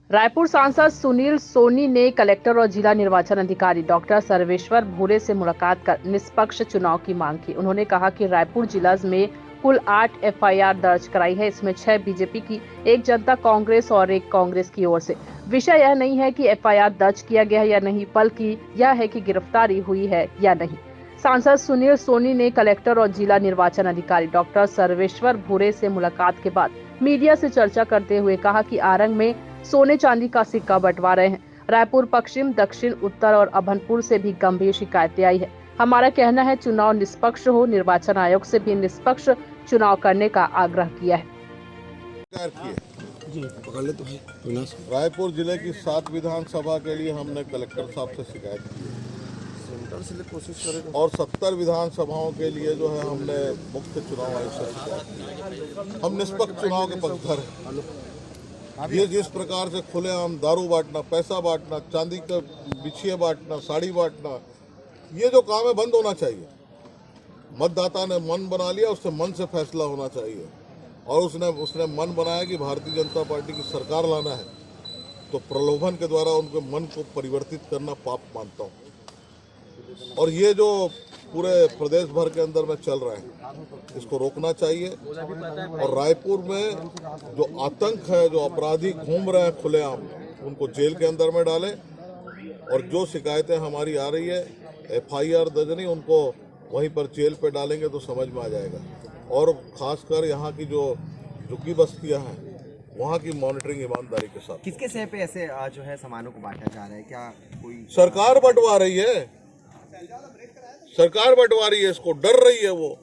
रायपुर सांसद सुनील सोनी ने कलेक्टर और जिला निर्वाचन अधिकारी डॉक्टर सर्वेश्वर भूरे से मुलाकात कर निष्पक्ष चुनाव की मांग की। उन्होंने कहा कि रायपुर जिला में कुल 8 एफआईआर दर्ज कराई है। इसमें 6 बीजेपी की, 1 जनता कांग्रेस और 1 कांग्रेस की ओर से। विषय यह नहीं है कि एफआईआर दर्ज किया गया है या नहीं, बल्कि यह है कि गिरफ्तारी हुई है या नहीं। सांसद सुनील सोनी ने कलेक्टर और जिला निर्वाचन अधिकारी डॉक्टर सर्वेश्वर भूरे से मुलाकात के बाद मीडिया से चर्चा करते हुए कहा कि आरंग में सोने चांदी का सिक्का बंटवा रहे हैं। रायपुर पश्चिम, दक्षिण, उत्तर और अभनपुर से भी गंभीर शिकायतें आई है। हमारा कहना है चुनाव निष्पक्ष हो। निर्वाचन आयोग से भी निष्पक्ष चुनाव करने का आग्रह किया है। रायपुर जिले की 7 विधानसभा के लिए हमने कलेक्टर साहब से शिकायत की कोशिश करें और 70 विधानसभाओं के लिए जो है हमने मुख्य चुनाव आयोग से शिकायत की। हम निष्पक्ष चुनाव के पक्षधर हैं। ये जिस प्रकार से खुलेआम दारू बांटना, पैसा बांटना, चांदी के बिछिए बांटना, साड़ी बांटना, ये जो काम है बंद होना चाहिए। मतदाता ने मन बना लिया, उससे मन से फैसला होना चाहिए और उसने मन बनाया कि भारतीय जनता पार्टी की सरकार लाना है, तो प्रलोभन के द्वारा उनके मन को परिवर्तित करना पाप मानता हूँ। और ये जो पूरे प्रदेश भर के अंदर में चल रहा है, इसको रोकना चाहिए। और रायपुर में जो आतंक है, जो अपराधी घूम रहे हैं खुलेआम, उनको जेल के अंदर में डालें और जो शिकायतें हमारी आ रही है एफआईआर दर्ज नहीं, उनको वहीं पर जेल पे डालेंगे तो समझ में आ जाएगा। और खासकर यहाँ की जो झुग्गी बस्तियाँ हैं, वहाँ की मॉनिटरिंग ईमानदारी के साथ। किसके सह पे ऐसे जो है सामानों को बांटा जा रहा है? क्या कोई सरकार बंटवा रही है, सरकार बंटवा रही है, इसको डर रही है वो।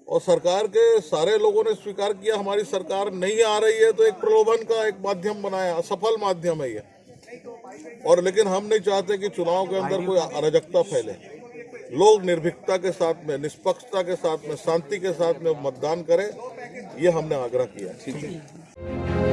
और सरकार के सारे लोगों ने स्वीकार किया हमारी सरकार नहीं आ रही है, तो एक प्रलोभन का एक माध्यम बनाया, असफल माध्यम है ये। और लेकिन हम नहीं चाहते कि चुनाव के अंदर कोई अराजकता फैले। लोग निर्भीकता के साथ में, निष्पक्षता के साथ में, शांति के साथ में मतदान करें, ये हमने आग्रह किया। ठीक है।